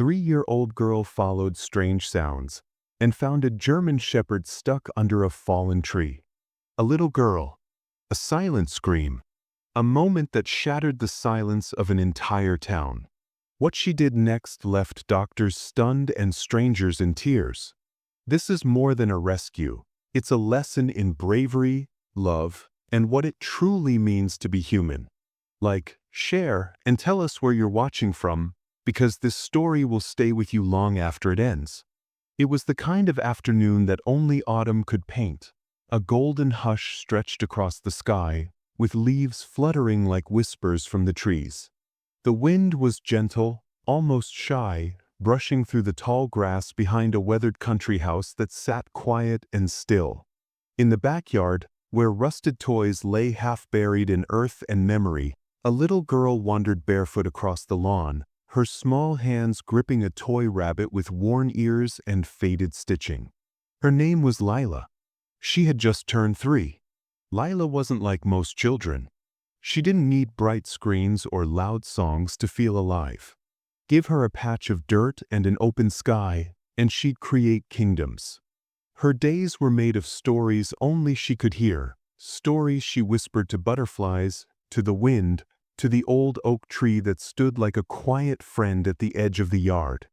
3-year-old girl followed strange sounds and found a German shepherd stuck under a fallen tree. A little girl. A silent scream. A moment that shattered the silence of an entire town. What she did next left doctors stunned and strangers in tears. This is more than a rescue. It's a lesson in bravery, love, and what it truly means to be human. Like, share, and tell us where you're watching from, because this story will stay with you long after it ends. It was the kind of afternoon that only autumn could paint. A golden hush stretched across the sky, with leaves fluttering like whispers from the trees. The wind was gentle, almost shy, brushing through the tall grass behind a weathered country house that sat quiet and still. In the backyard, where rusted toys lay half buried in earth and memory, a little girl wandered barefoot across the lawn, her small hands gripping a toy rabbit with worn ears and faded stitching. Her name was Lila. She had just turned 3. Lila wasn't like most children. She didn't need bright screens or loud songs to feel alive. Give her a patch of dirt and an open sky, and she'd create kingdoms. Her days were made of stories only she could hear, stories she whispered to butterflies, to the wind, to the old oak tree that stood like a quiet friend at the edge of the yard.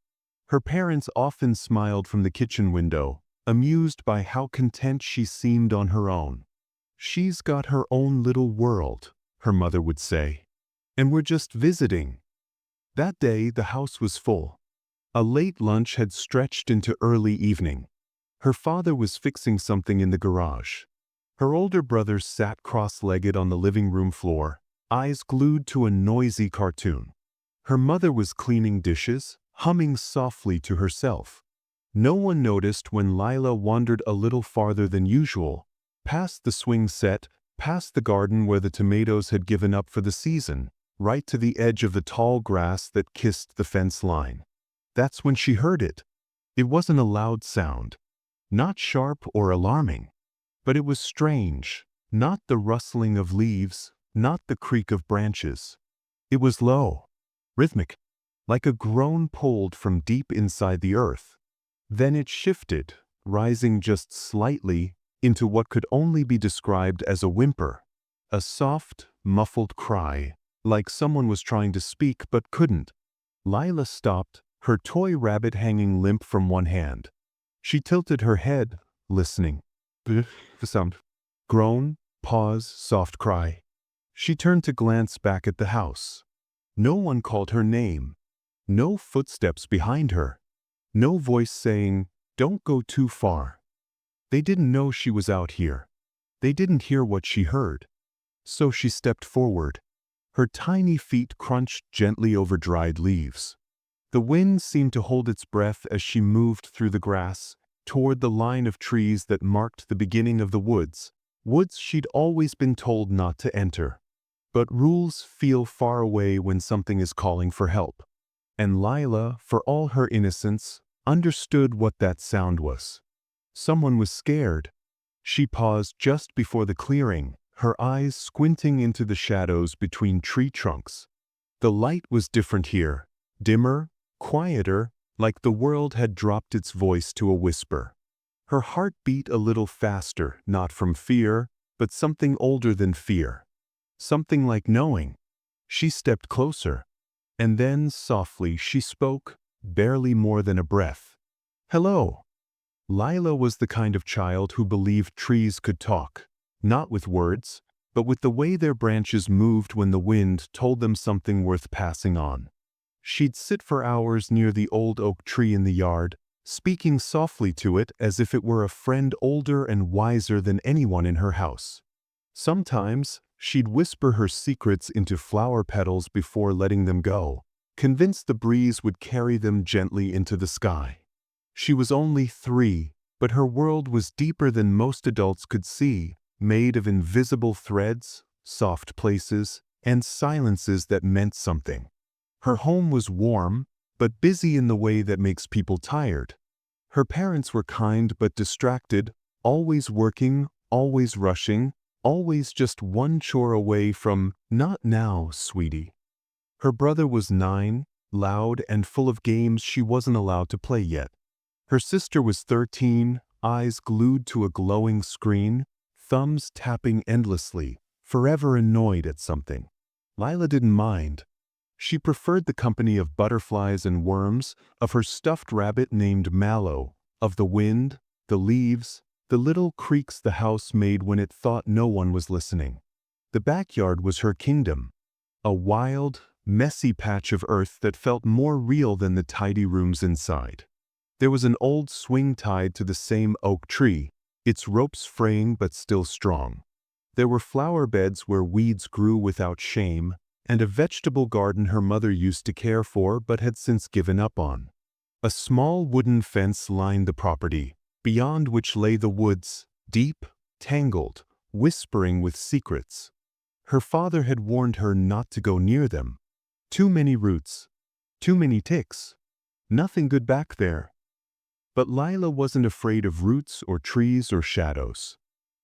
Her parents often smiled from the kitchen window, amused by how content she seemed on her own. "She's got her own little world," her mother would say, "and we're just visiting." That day the house was full. A late lunch had stretched into early evening. Her father was fixing something in the garage. Her older brother sat cross-legged on the living room floor, eyes glued to a noisy cartoon. Her mother was cleaning dishes, humming softly to herself. No one noticed when Lila wandered a little farther than usual, past the swing set, past the garden where the tomatoes had given up for the season, right to the edge of the tall grass that kissed the fence line. That's when she heard it. It wasn't a loud sound, not sharp or alarming, but it was strange, not the rustling of leaves, not the creak of branches. It was low, rhythmic, like a groan pulled from deep inside the earth. Then it shifted, rising just slightly into what could only be described as a whimper, a soft, muffled cry, like someone was trying to speak but couldn't. Lila stopped, her toy rabbit hanging limp from one hand. She tilted her head, listening. The sound. Groan, pause, soft cry. She turned to glance back at the house. No one called her name. No footsteps behind her. No voice saying, "Don't go too far." They didn't know she was out here. They didn't hear what she heard. So she stepped forward. Her tiny feet crunched gently over dried leaves. The wind seemed to hold its breath as she moved through the grass, toward the line of trees that marked the beginning of the woods, woods she'd always been told not to enter. But rules feel far away when something is calling for help. And Lila, for all her innocence, understood what that sound was. Someone was scared. She paused just before the clearing, her eyes squinting into the shadows between tree trunks. The light was different here, dimmer, quieter, like the world had dropped its voice to a whisper. Her heart beat a little faster, not from fear, but something older than fear. Something like knowing. She stepped closer. And then, softly, she spoke, barely more than a breath. "Hello." Lila was the kind of child who believed trees could talk, not with words, but with the way their branches moved when the wind told them something worth passing on. She'd sit for hours near the old oak tree in the yard, speaking softly to it as if it were a friend older and wiser than anyone in her house. Sometimes, she'd whisper her secrets into flower petals before letting them go, convinced the breeze would carry them gently into the sky. She was only 3, but her world was deeper than most adults could see, made of invisible threads, soft places, and silences that meant something. Her home was warm, but busy in the way that makes people tired. Her parents were kind but distracted, always working, always rushing, always just one chore away from, "Not now, sweetie." Her brother was 9, loud and full of games she wasn't allowed to play yet. Her sister was 13, eyes glued to a glowing screen, thumbs tapping endlessly, forever annoyed at something. Lila didn't mind. She preferred the company of butterflies and worms, of her stuffed rabbit named Mallow, of the wind, the leaves, the little creaks the house made when it thought no one was listening. The backyard was her kingdom, a wild, messy patch of earth that felt more real than the tidy rooms inside. There was an old swing tied to the same oak tree, its ropes fraying but still strong. There were flower beds where weeds grew without shame, and a vegetable garden her mother used to care for but had since given up on. A small wooden fence lined the property, beyond which lay the woods, deep, tangled, whispering with secrets. Her father had warned her not to go near them. Too many roots, too many ticks. Nothing good back there. But Lila wasn't afraid of roots or trees or shadows.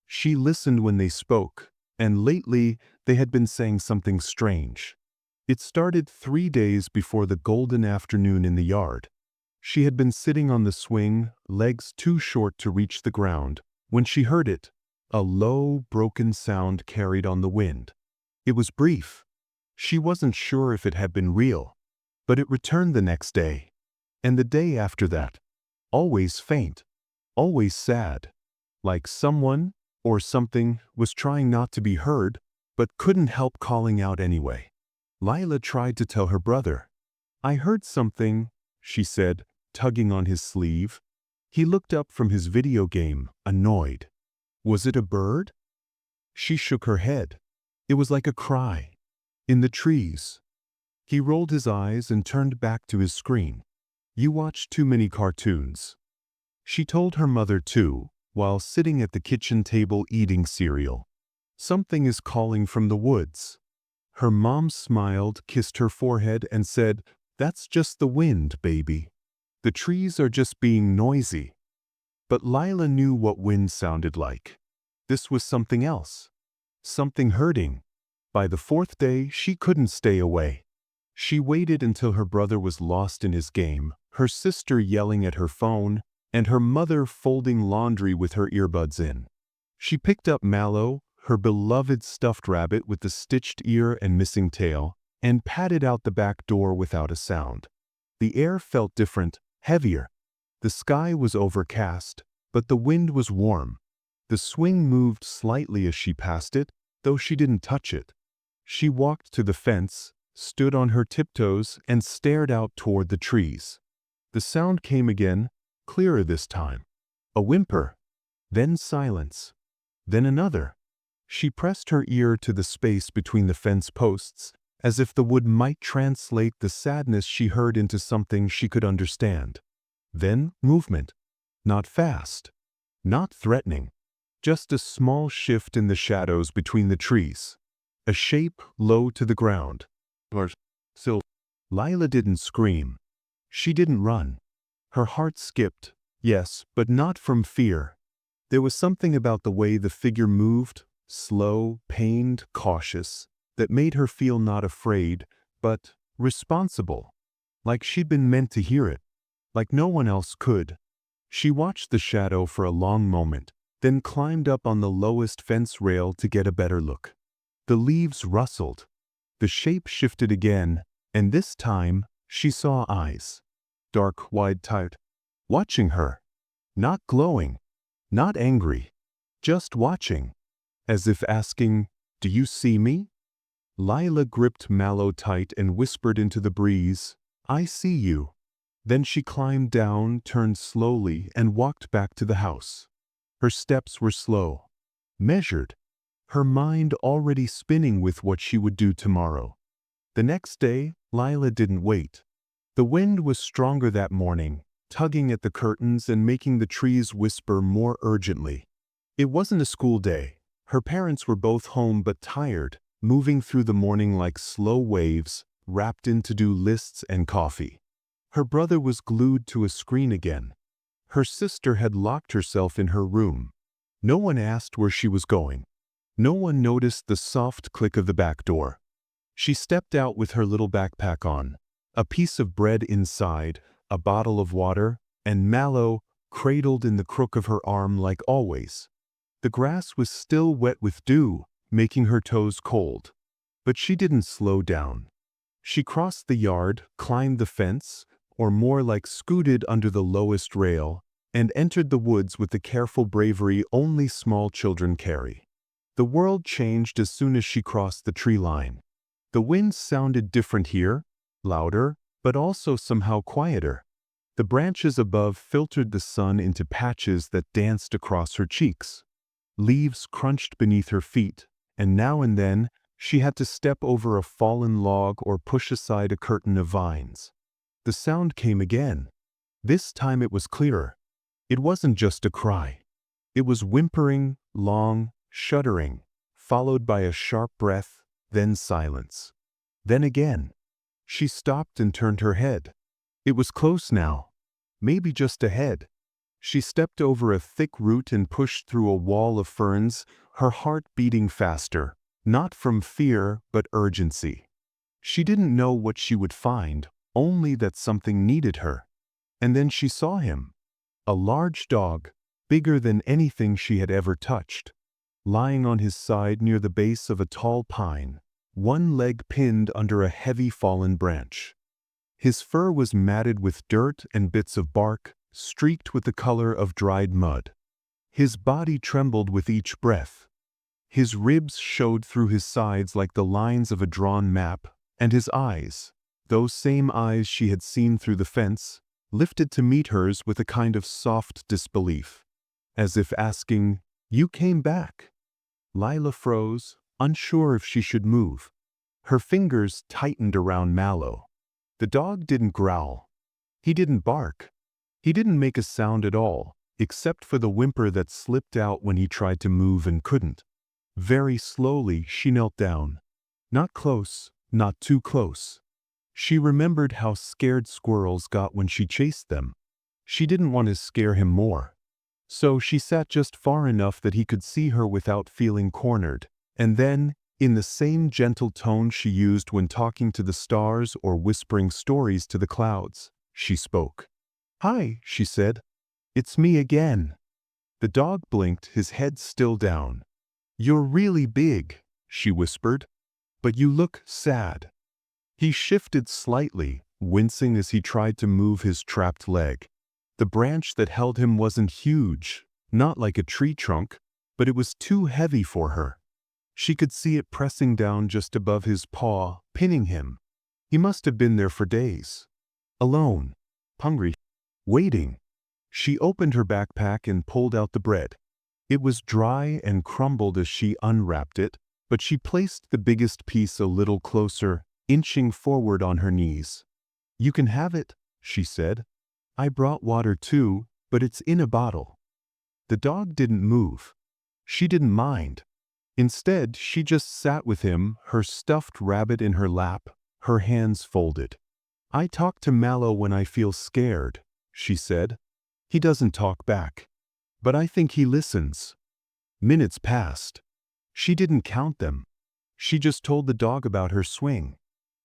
She listened when they spoke, and lately they had been saying something strange. It started 3 days before the golden afternoon in the yard. She had been sitting on the swing, legs too short to reach the ground, when she heard it, a low, broken sound carried on the wind. It was brief. She wasn't sure if it had been real, but it returned the next day, and the day after that. Always faint, always sad, like someone or something was trying not to be heard, but couldn't help calling out anyway. Lila tried to tell her brother. "I heard something," she said, tugging on his sleeve. He looked up from his video game, annoyed. "Was it a bird?" She shook her head. It was like a cry. In the trees. He rolled his eyes and turned back to his screen. "You watch too many cartoons." She told her mother too, while sitting at the kitchen table eating cereal. "Something is calling from the woods." Her mom smiled, kissed her forehead, and said, "That's just the wind, baby. The trees are just being noisy." But Lila knew what wind sounded like. This was something else. Something hurting. By the 4th day, she couldn't stay away. She waited until her brother was lost in his game, her sister yelling at her phone, and her mother folding laundry with her earbuds in. She picked up Mallow, her beloved stuffed rabbit with the stitched ear and missing tail, and padded out the back door without a sound. The air felt different, heavier. The sky was overcast, but the wind was warm. The swing moved slightly as she passed it, though she didn't touch it. She walked to the fence, stood on her tiptoes, and stared out toward the trees. The sound came again, clearer this time. A whimper, then silence, then another. She pressed her ear to the space between the fence posts, as if the wood might translate the sadness she heard into something she could understand. Then movement. Not fast, not threatening, just a small shift in the shadows between the trees. A shape low to the ground. Still, Lila didn't scream. She didn't run. Her heart skipped, yes, but not from fear. There was something about the way the figure moved, slow, pained, cautious, that made her feel not afraid, but responsible. Like she'd been meant to hear it. Like no one else could. She watched the shadow for a long moment, then climbed up on the lowest fence rail to get a better look. The leaves rustled. The shape shifted again, and this time she saw eyes. Dark, wide, tight. Watching her. Not glowing. Not angry. Just watching. As if asking, "Do you see me?" Lila gripped Mallow tight and whispered into the breeze, "I see you." Then she climbed down, turned slowly, and walked back to the house. Her steps were slow. Measured. Her mind already spinning with what she would do tomorrow. The next day, Lila didn't wait. The wind was stronger that morning, tugging at the curtains and making the trees whisper more urgently. It wasn't a school day. Her parents were both home but tired, moving through the morning like slow waves, wrapped in to-do lists and coffee. Her brother was glued to a screen again. Her sister had locked herself in her room. No one asked where she was going. No one noticed the soft click of the back door. She stepped out with her little backpack on. A piece of bread inside, a bottle of water, and Mallow cradled in the crook of her arm like always. The grass was still wet with dew, making her toes cold. But she didn't slow down. She crossed the yard, climbed the fence, or more like scooted under the lowest rail, and entered the woods with the careful bravery only small children carry. The world changed as soon as she crossed the tree line. The wind sounded different here, louder, but also somehow quieter. The branches above filtered the sun into patches that danced across her cheeks. Leaves crunched beneath her feet, and now and then she had to step over a fallen log or push aside a curtain of vines. The sound came again. This time it was clearer. It wasn't just a cry. It was whimpering, long, shuddering, followed by a sharp breath, then silence. Then again. She stopped and turned her head. It was close now. Maybe just ahead. She stepped over a thick root and pushed through a wall of ferns, her heart beating faster, not from fear but urgency. She didn't know what she would find, only that something needed her. And then she saw him. A large dog, bigger than anything she had ever touched, lying on his side near the base of a tall pine, one leg pinned under a heavy fallen branch. His fur was matted with dirt and bits of bark, streaked with the color of dried mud. His body trembled with each breath. His ribs showed through his sides like the lines of a drawn map, and his eyes, those same eyes she had seen through the fence, lifted to meet hers with a kind of soft disbelief, as if asking, "You came back?" Lila froze, unsure if she should move. Her fingers tightened around Mallow. The dog didn't growl. He didn't bark. He didn't make a sound at all, except for the whimper that slipped out when he tried to move and couldn't. Very slowly she knelt down. Not close, not too close. She remembered how scared squirrels got when she chased them. She didn't want to scare him more. So she sat just far enough that he could see her without feeling cornered, and then, in the same gentle tone she used when talking to the stars or whispering stories to the clouds, she spoke. "Hi," she said. "It's me again." The dog blinked, his head still down. "You're really big," she whispered, "but you look sad." He shifted slightly, wincing as he tried to move his trapped leg. The branch that held him wasn't huge, not like a tree trunk, but it was too heavy for her. She could see it pressing down just above his paw, pinning him. He must have been there for days. Alone, hungry, waiting. She opened her backpack and pulled out the bread. It was dry and crumbled as she unwrapped it, but she placed the biggest piece a little closer, inching forward on her knees. "You can have it," she said. "I brought water too, but it's in a bottle." The dog didn't move. She didn't mind. Instead, she just sat with him, her stuffed rabbit in her lap, her hands folded. "I talk to Mallow when I feel scared," she said. "He doesn't talk back. But I think he listens." Minutes passed. She didn't count them. She just told the dog about her swing,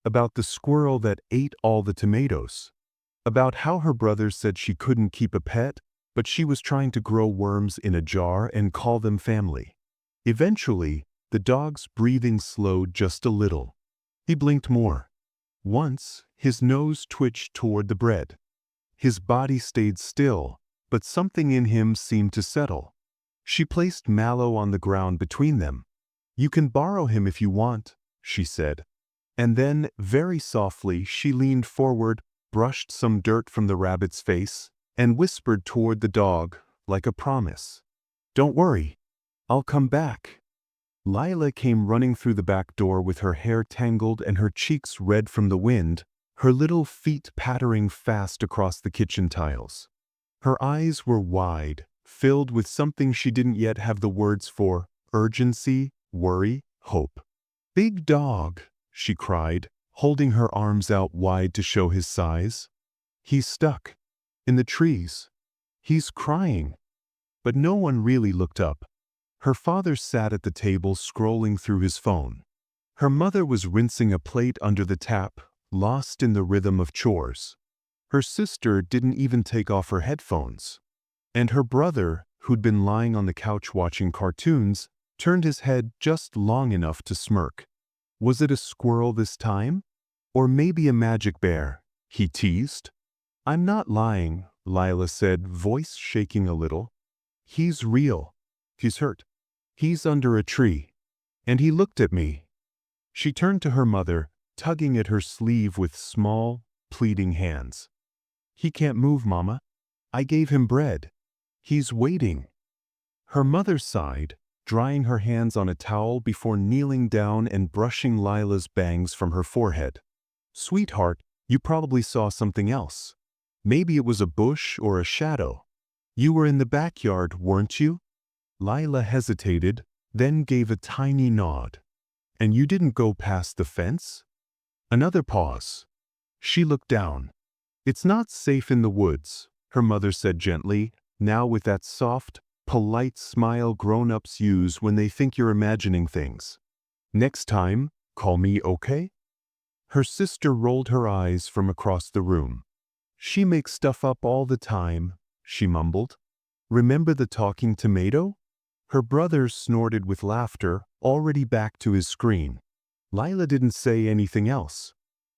about the squirrel that ate all the tomatoes, about how her brother said she couldn't keep a pet, but she was trying to grow worms in a jar and call them family. Eventually, the dog's breathing slowed just a little. He blinked more. Once, his nose twitched toward the bread. His body stayed still, but something in him seemed to settle. She placed Mallow on the ground between them. "You can borrow him if you want," she said. And then, very softly, she leaned forward, brushed some dirt from the rabbit's face, and whispered toward the dog, like a promise. "Don't worry. I'll come back." Lila came running through the back door with her hair tangled and her cheeks red from the wind, her little feet pattering fast across the kitchen tiles. Her eyes were wide, filled with something she didn't yet have the words for: urgency, worry, hope. "Big dog," she cried, holding her arms out wide to show his size. "He's stuck. In the trees. He's crying." But no one really looked up. Her father sat at the table scrolling through his phone. Her mother was rinsing a plate under the tap, lost in the rhythm of chores. Her sister didn't even take off her headphones. And her brother, who'd been lying on the couch watching cartoons, turned his head just long enough to smirk. Was it a squirrel this time? Or maybe a magic bear? He teased. I'm not lying, Lila said, voice shaking a little. He's real. He's hurt. He's under a tree. And he looked at me. She turned to her mother, tugging at her sleeve with small, pleading hands. He can't move, Mama. I gave him bread. He's waiting. Her mother sighed, drying her hands on a towel before kneeling down and brushing Lila's bangs from her forehead. Sweetheart, you probably saw something else. Maybe it was a bush or a shadow. You were in the backyard, weren't you? Lila hesitated, then gave a tiny nod. And you didn't go past the fence? Another pause. She looked down. It's not safe in the woods, her mother said gently, now with that soft, polite smile grown-ups use when they think you're imagining things. Next time, call me, okay? Her sister rolled her eyes from across the room. She makes stuff up all the time, she mumbled. Remember the talking tomato? Her brother snorted with laughter, already back to his screen. Lila didn't say anything else.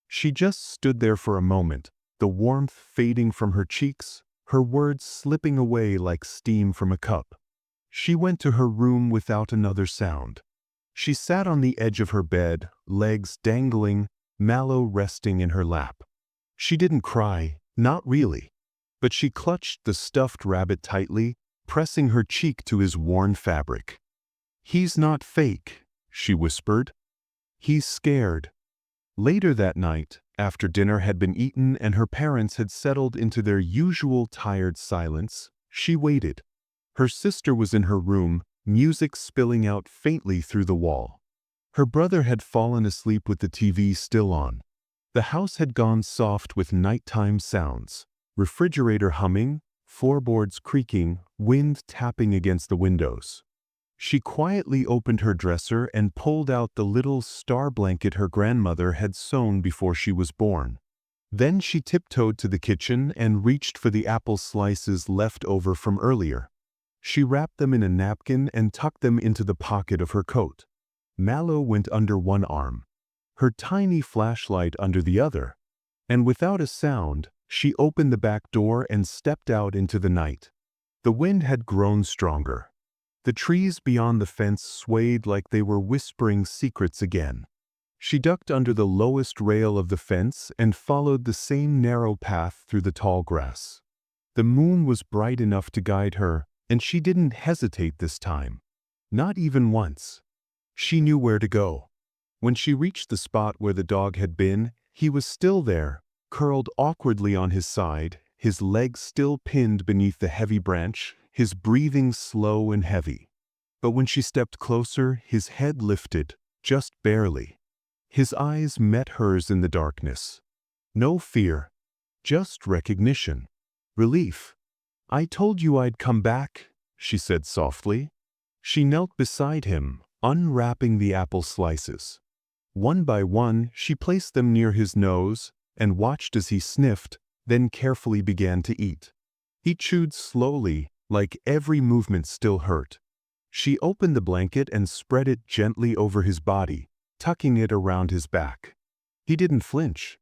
She just stood there for a moment, the warmth fading from her cheeks, her words slipping away like steam from a cup. She went to her room without another sound. She sat on the edge of her bed, legs dangling, Mallow resting in her lap. She didn't cry, not really, but she clutched the stuffed rabbit tightly, pressing her cheek to his worn fabric. He's not fake, she whispered. He's scared. Later that night, after dinner had been eaten and her parents had settled into their usual tired silence, she waited. Her sister was in her room, music spilling out faintly through the wall. Her brother had fallen asleep with the TV still on. The house had gone soft with nighttime sounds, refrigerator humming, floorboards creaking, wind tapping against the windows. She quietly opened her dresser and pulled out the little star blanket her grandmother had sewn before she was born. Then she tiptoed to the kitchen and reached for the apple slices left over from earlier. She wrapped them in a napkin and tucked them into the pocket of her coat. Mallow went under one arm, her tiny flashlight under the other, and without a sound, she opened the back door and stepped out into the night. The wind had grown stronger. The trees beyond the fence swayed like they were whispering secrets again. She ducked under the lowest rail of the fence and followed the same narrow path through the tall grass. The moon was bright enough to guide her, and she didn't hesitate this time. Not even once. She knew where to go. When she reached the spot where the dog had been, he was still there, curled awkwardly on his side, his legs still pinned beneath the heavy branch, his breathing slow and heavy. But when she stepped closer, his head lifted, just barely. His eyes met hers in the darkness. No fear, just recognition. Relief. I told you I'd come back, she said softly. She knelt beside him, unwrapping the apple slices. One by one, she placed them near his nose and watched as he sniffed, then carefully began to eat. He chewed slowly, like every movement still hurt. She opened the blanket and spread it gently over his body, tucking it around his back. He didn't flinch.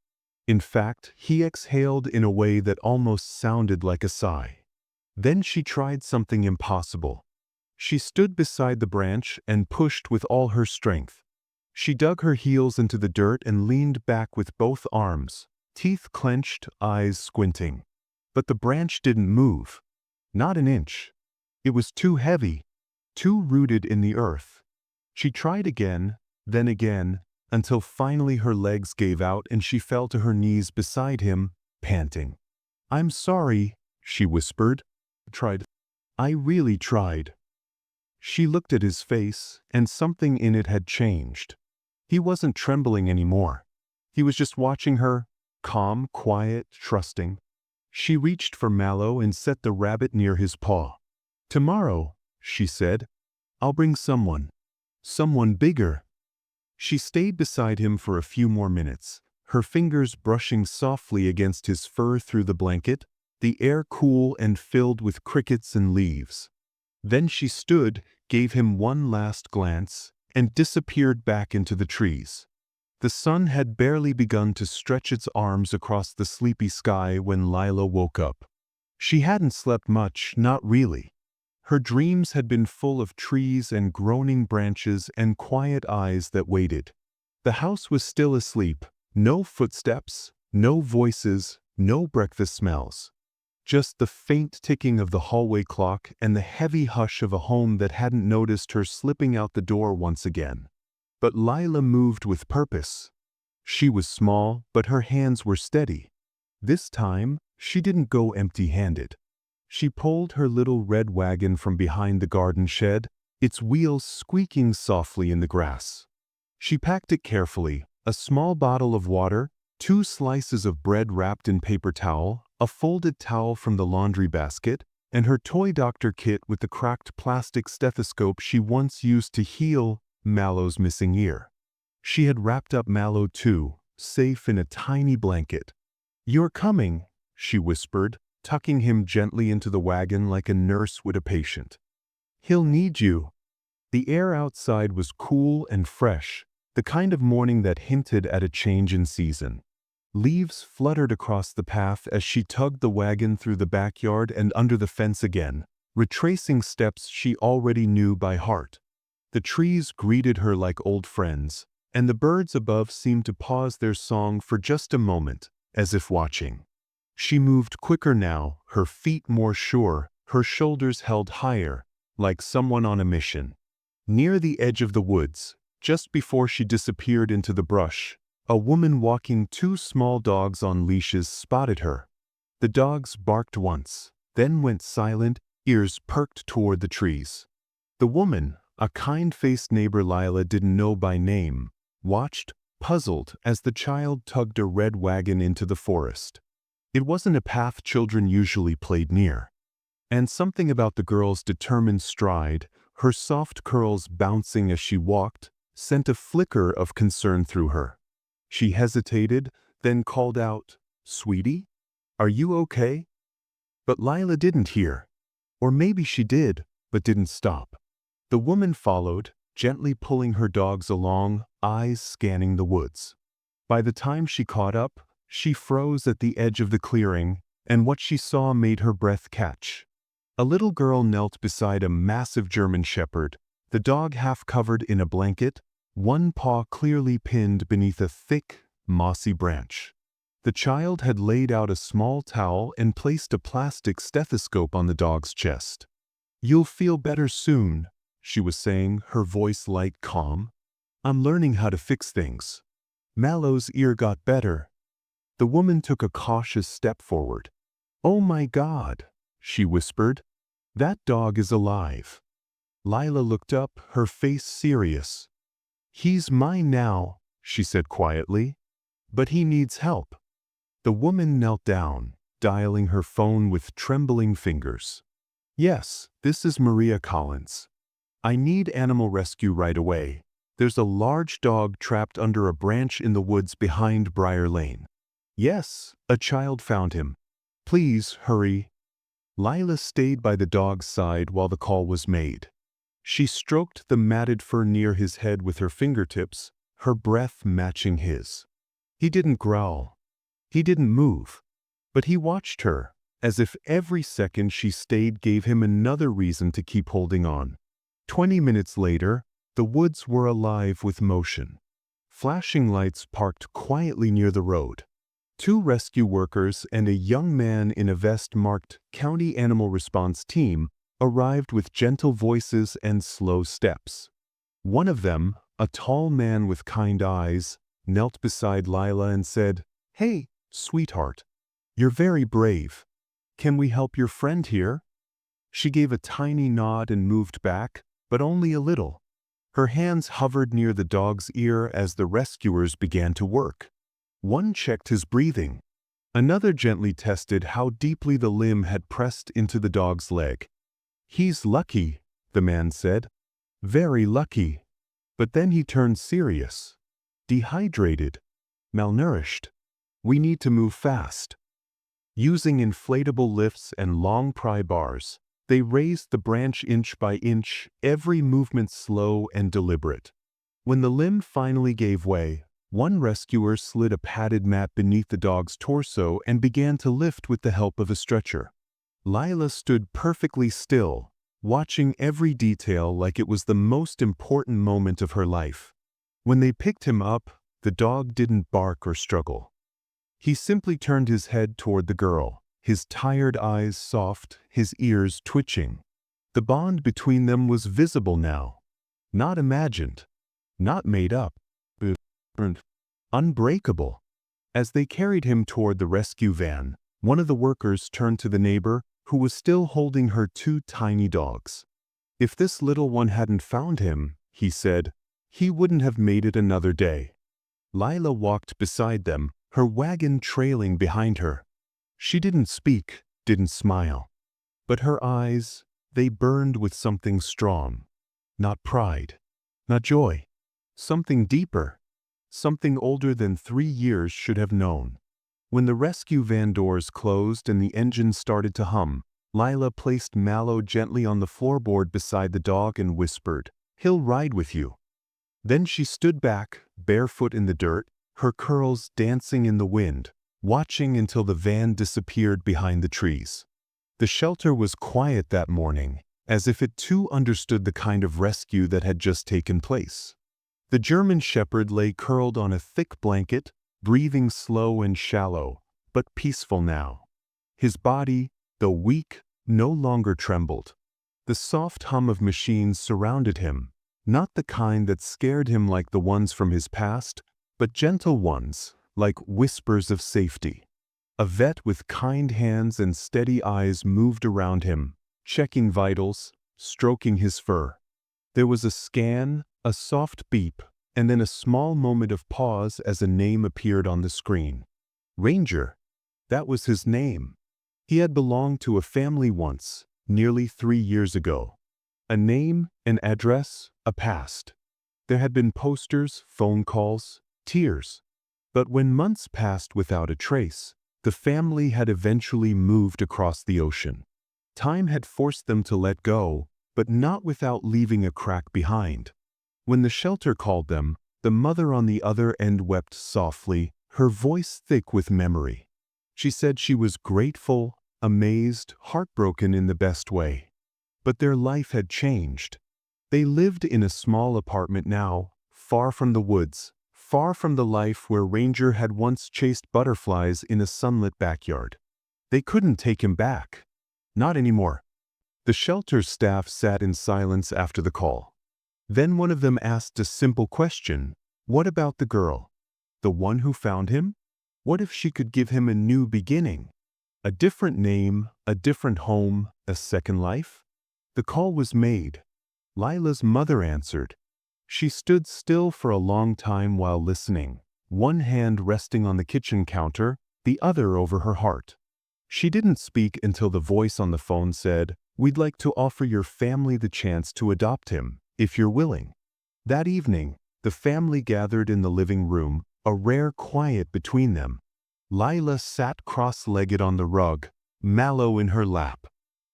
In fact, he exhaled in a way that almost sounded like a sigh. Then she tried something impossible. She stood beside the branch and pushed with all her strength. She dug her heels into the dirt and leaned back with both arms, teeth clenched, eyes squinting. But the branch didn't move. Not an inch. It was too heavy, too rooted in the earth. She tried again, until finally her legs gave out and she fell to her knees beside him, panting. I'm sorry, she whispered. I really tried. She looked at his face, and something in it had changed. He wasn't trembling anymore. He was just watching her, calm, quiet, trusting. She reached for Mallow and set the rabbit near his paw. Tomorrow, she said, I'll bring someone. Someone bigger. She stayed beside him for a few more minutes, her fingers brushing softly against his fur through the blanket, the air cool and filled with crickets and leaves. Then she stood, gave him one last glance, and disappeared back into the trees. The sun had barely begun to stretch its arms across the sleepy sky when Lila woke up. She hadn't slept much, not really. Her dreams had been full of trees and groaning branches and quiet eyes that waited. The house was still asleep, no footsteps, no voices, no breakfast smells. Just the faint ticking of the hallway clock and the heavy hush of a home that hadn't noticed her slipping out the door once again. But Lila moved with purpose. She was small, but her hands were steady. This time, she didn't go empty-handed. She pulled her little red wagon from behind the garden shed, its wheels squeaking softly in the grass. She packed it carefully, a small bottle of water, 2 slices of bread wrapped in paper towel, a folded towel from the laundry basket, and her toy doctor kit with the cracked plastic stethoscope she once used to heal Mallow's missing ear. She had wrapped up Mallow too, safe in a tiny blanket. "You're coming," she whispered, tucking him gently into the wagon like a nurse would a patient. "He'll need you." The air outside was cool and fresh, the kind of morning that hinted at a change in season. Leaves fluttered across the path as she tugged the wagon through the backyard and under the fence again, retracing steps she already knew by heart. The trees greeted her like old friends, and the birds above seemed to pause their song for just a moment, as if watching. She moved quicker now, her feet more sure, her shoulders held higher, like someone on a mission. Near the edge of the woods, just before she disappeared into the brush, a woman walking 2 small dogs on leashes spotted her. The dogs barked once, then went silent, ears perked toward the trees. The woman, a kind-faced neighbor Lila didn't know by name, watched, puzzled, as the child tugged a red wagon into the forest. It wasn't a path children usually played near. And something about the girl's determined stride, her soft curls bouncing as she walked, sent a flicker of concern through her. She hesitated, then called out, "Sweetie, are you okay?" But Lila didn't hear. Or maybe she did, but didn't stop. The woman followed, gently pulling her dogs along, eyes scanning the woods. By the time she caught up, she froze at the edge of the clearing, and what she saw made her breath catch. A little girl knelt beside a massive German shepherd, the dog half covered in a blanket, one paw clearly pinned beneath a thick, mossy branch. The child had laid out a small towel and placed a plastic stethoscope on the dog's chest. "You'll feel better soon," she was saying, her voice light calm. "I'm learning how to fix things." Mallow's ear got better. The woman took a cautious step forward. "Oh my God," she whispered. "That dog is alive." Lila looked up, her face serious. "He's mine now," she said quietly. "But he needs help." The woman knelt down, dialing her phone with trembling fingers. "Yes, this is Maria Collins. I need animal rescue right away. There's a large dog trapped under a branch in the woods behind Briar Lane." "Yes, a child found him. Please hurry." Lila stayed by the dog's side while the call was made. She stroked the matted fur near his head with her fingertips, her breath matching his. He didn't growl. He didn't move. But he watched her, as if every second she stayed gave him another reason to keep holding on. 20 minutes later, the woods were alive with motion. Flashing lights parked quietly near the road. 2 rescue workers and a young man in a vest marked County Animal Response Team arrived with gentle voices and slow steps. One of them, a tall man with kind eyes, knelt beside Lila and said, "Hey, sweetheart, you're very brave. Can we help your friend here?" She gave a tiny nod and moved back, but only a little. Her hands hovered near the dog's ear as the rescuers began to work. One checked his breathing. Another gently tested how deeply the limb had pressed into the dog's leg. "He's lucky," the man said. "Very lucky." But then he turned serious. "Dehydrated. malnourished. We need to move fast." Using inflatable lifts and long pry bars, they raised the branch inch by inch, every movement slow and deliberate. When the limb finally gave way, one rescuer slid a padded mat beneath the dog's torso and began to lift with the help of a stretcher. Lila stood perfectly still, watching every detail like it was the most important moment of her life. When they picked him up, the dog didn't bark or struggle. He simply turned his head toward the girl, his tired eyes soft, his ears twitching. The bond between them was visible now. Not imagined, not made up, but unbreakable. As they carried him toward the rescue van, one of the workers turned to the neighbor, who was still holding her two tiny dogs. "If this little one hadn't found him," he said, "he wouldn't have made it another day." Lila walked beside them, her wagon trailing behind her. She didn't speak, didn't smile. But her eyes, they burned with something strong. Not pride, not joy. Something deeper. Something older than 3 years should have known. When the rescue van doors closed and the engine started to hum, Lila placed Mallow gently on the floorboard beside the dog and whispered, "He'll ride with you." Then she stood back, barefoot in the dirt, her curls dancing in the wind, watching until the van disappeared behind the trees. The shelter was quiet that morning, as if it too understood the kind of rescue that had just taken place. The German Shepherd lay curled on a thick blanket, breathing slow and shallow, but peaceful now. His body, though weak, no longer trembled. The soft hum of machines surrounded him, not the kind that scared him like the ones from his past, but gentle ones, like whispers of safety. A vet with kind hands and steady eyes moved around him, checking vitals, stroking his fur. There was a scan, a soft beep, and then a small moment of pause as a name appeared on the screen. Ranger. That was his name. He had belonged to a family once, nearly 3 years ago. A name, an address, a past. There had been posters, phone calls, tears. But when months passed without a trace, the family had eventually moved across the ocean. Time had forced them to let go, but not without leaving a crack behind. When the shelter called them, the mother on the other end wept softly, her voice thick with memory. She said she was grateful, amazed, heartbroken in the best way. But their life had changed. They lived in a small apartment now, far from the woods, far from the life where Ranger had once chased butterflies in a sunlit backyard. They couldn't take him back. Not anymore. The shelter's staff sat in silence after the call. Then one of them asked a simple question. What about the girl? The one who found him? What if she could give him a new beginning? A different name, a different home, a second life? The call was made. Lila's mother answered. She stood still for a long time while listening, one hand resting on the kitchen counter, the other over her heart. She didn't speak until the voice on the phone said, "We'd like to offer your family the chance to adopt him, if you're willing." That evening, the family gathered in the living room, a rare quiet between them. Lila sat cross-legged on the rug, Mallow in her lap.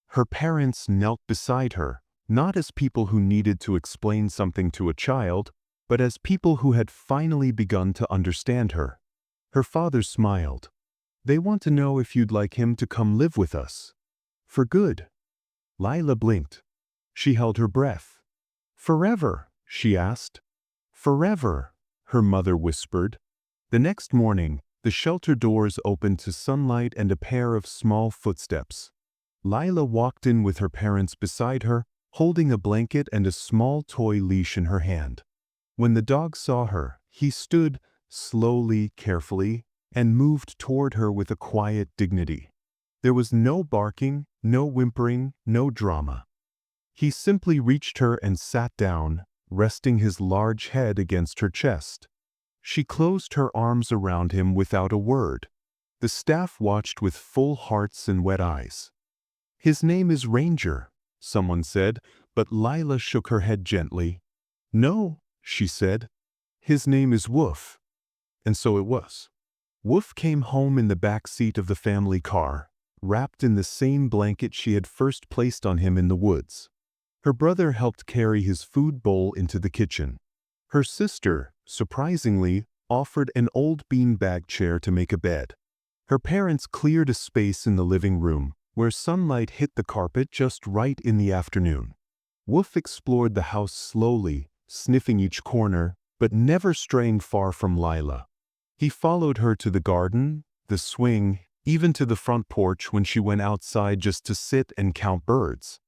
Her parents knelt beside her, not as people who needed to explain something to a child, but as people who had finally begun to understand her. Her father smiled. "They want to know if you'd like him to come live with us." "For good." Lila blinked. She held her breath. "Forever?" she asked. "Forever," her mother whispered. The next morning, the shelter doors opened to sunlight and a pair of small footsteps. Lila walked in with her parents beside her, holding a blanket and a small toy leash in her hand. When the dog saw her, he stood, slowly, carefully, and moved toward her with a quiet dignity. There was no barking, no whimpering, no drama. He simply reached her and sat down, resting his large head against her chest. She closed her arms around him without a word. The staff watched with full hearts and wet eyes. "His name is Ranger," someone said, but Lila shook her head gently. "No," she said. "His name is Wolf." And so it was. Wolf came home in the back seat of the family car, wrapped in the same blanket she had first placed on him in the woods. Her brother helped carry his food bowl into the kitchen. Her sister, surprisingly, offered an old beanbag chair to make a bed. Her parents cleared a space in the living room, where sunlight hit the carpet just right in the afternoon. Wolf explored the house slowly, sniffing each corner, but never straying far from Lila. He followed her to the garden, the swing, even to the front porch when she went outside just to sit and count birds.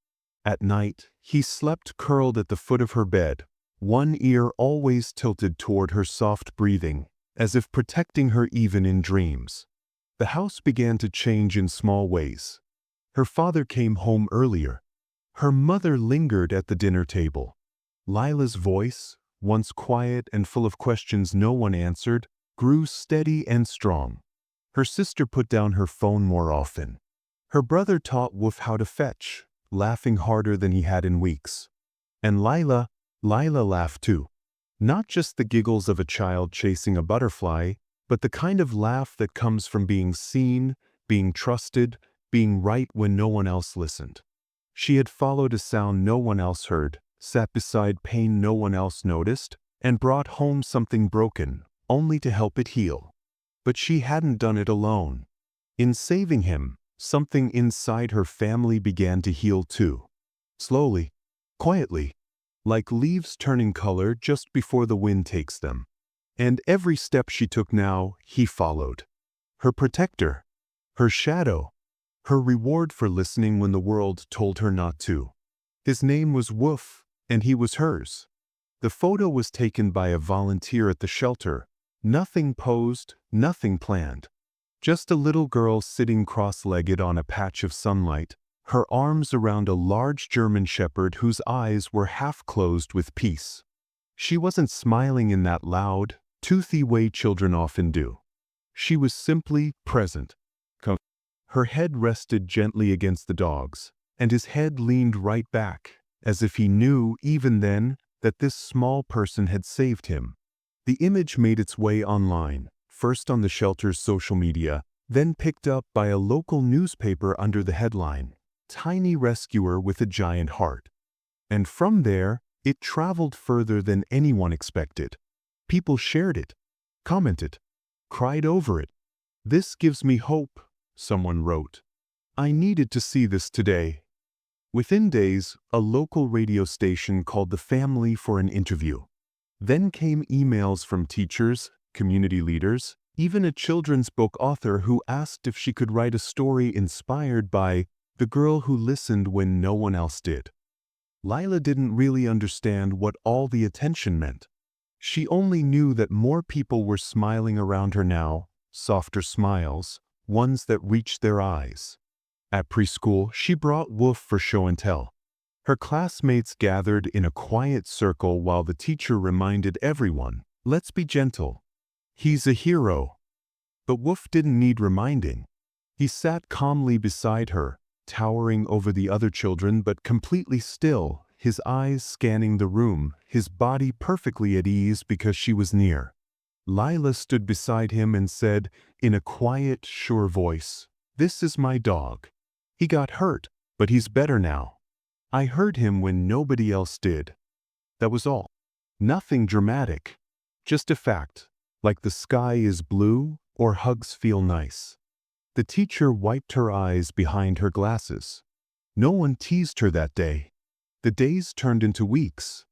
At night, he slept curled at the foot of her bed, one ear always tilted toward her soft breathing, as if protecting her even in dreams. The house began to change in small ways. Her father came home earlier. Her mother lingered at the dinner table. Lila's voice, once quiet and full of questions no one answered, grew steady and strong. Her sister put down her phone more often. Her brother taught Wolf how to fetch, laughing harder than he had in weeks. And Lila laughed too. Not just the giggles of a child chasing a butterfly, but the kind of laugh that comes from being seen, being trusted, being right when no one else listened. She had followed a sound no one else heard, sat beside pain no one else noticed, and brought home something broken, only to help it heal. But she hadn't done it alone. In saving him, something inside her family began to heal too. Slowly, quietly, like leaves turning color just before the wind takes them. And every step she took now, he followed. Her protector, her shadow, her reward for listening when the world told her not to. His name was Wolf, and he was hers. The photo was taken by a volunteer at the shelter. Nothing posed, nothing planned. Just a little girl sitting cross-legged on a patch of sunlight, her arms around a large German shepherd whose eyes were half closed with peace. She wasn't smiling in that loud, toothy way children often do. She was simply present. Her head rested gently against the dog's, and his head leaned right back, as if he knew, even then, that this small person had saved him. The image made its way online, first on the shelter's social media, then picked up by a local newspaper under the headline, "Tiny Rescuer with a Giant Heart." And from there, it traveled further than anyone expected. People shared it, commented, cried over it. "This gives me hope," someone wrote. "I needed to see this today." Within days, a local radio station called the family for an interview. Then came emails from teachers, community leaders, even a children's book author who asked if she could write a story inspired by the girl who listened when no one else did. Lila didn't really understand what all the attention meant. She only knew that more people were smiling around her now, softer smiles, ones that reached their eyes. At preschool, she brought Wolf for show and tell. Her classmates gathered in a quiet circle while the teacher reminded everyone, "Let's be gentle. He's a hero." But Wolf didn't need reminding. He sat calmly beside her, towering over the other children but completely still, his eyes scanning the room, his body perfectly at ease because she was near. Lila stood beside him and said, in a quiet, sure voice, "This is my dog. He got hurt, but he's better now. I heard him when nobody else did." That was all. Nothing dramatic. Just a fact, like the sky is blue or hugs feel nice. The teacher wiped her eyes behind her glasses. No one teased her that day. The days turned into weeks.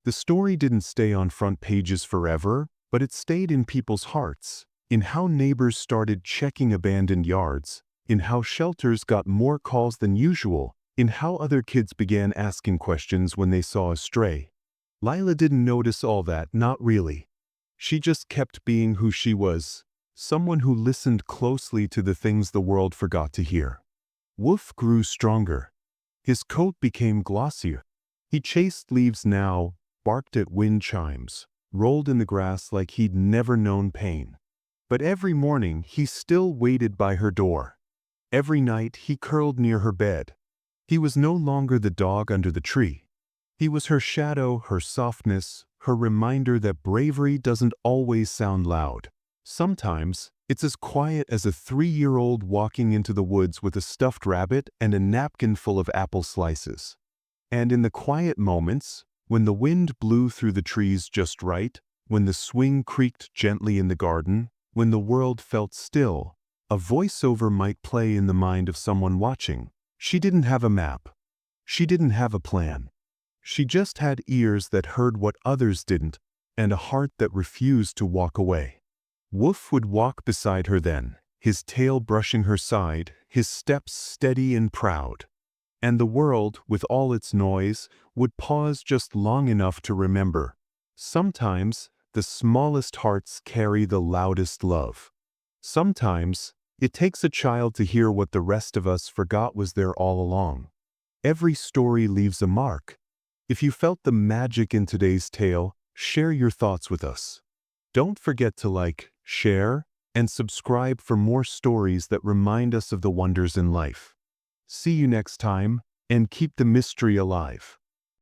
The story didn't stay on front pages forever, but it stayed in people's hearts, in how neighbors started checking abandoned yards, in how shelters got more calls than usual, in how other kids began asking questions when they saw a stray. Lila didn't notice all that, not really. She just kept being who she was, someone who listened closely to the things the world forgot to hear. Wolf grew stronger. His coat became glossier. He chased leaves now, barked at wind chimes, rolled in the grass like he'd never known pain. But every morning he still waited by her door. Every night he curled near her bed. He was no longer the dog under the tree. He was her shadow, her softness, her reminder that bravery doesn't always sound loud. Sometimes, it's as quiet as a 3-year-old walking into the woods with a stuffed rabbit and a napkin full of apple slices. And in the quiet moments, when the wind blew through the trees just right, when the swing creaked gently in the garden, when the world felt still, a voiceover might play in the mind of someone watching. She didn't have a map. She didn't have a plan. She just had ears that heard what others didn't, and a heart that refused to walk away. Wolf would walk beside her then, his tail brushing her side, his steps steady and proud. And the world, with all its noise, would pause just long enough to remember. Sometimes, the smallest hearts carry the loudest love. Sometimes, it takes a child to hear what the rest of us forgot was there all along. Every story leaves a mark. If you felt the magic in today's tale, share your thoughts with us. Don't forget to like, share, and subscribe for more stories that remind us of the wonders in life. See you next time, and keep the mystery alive.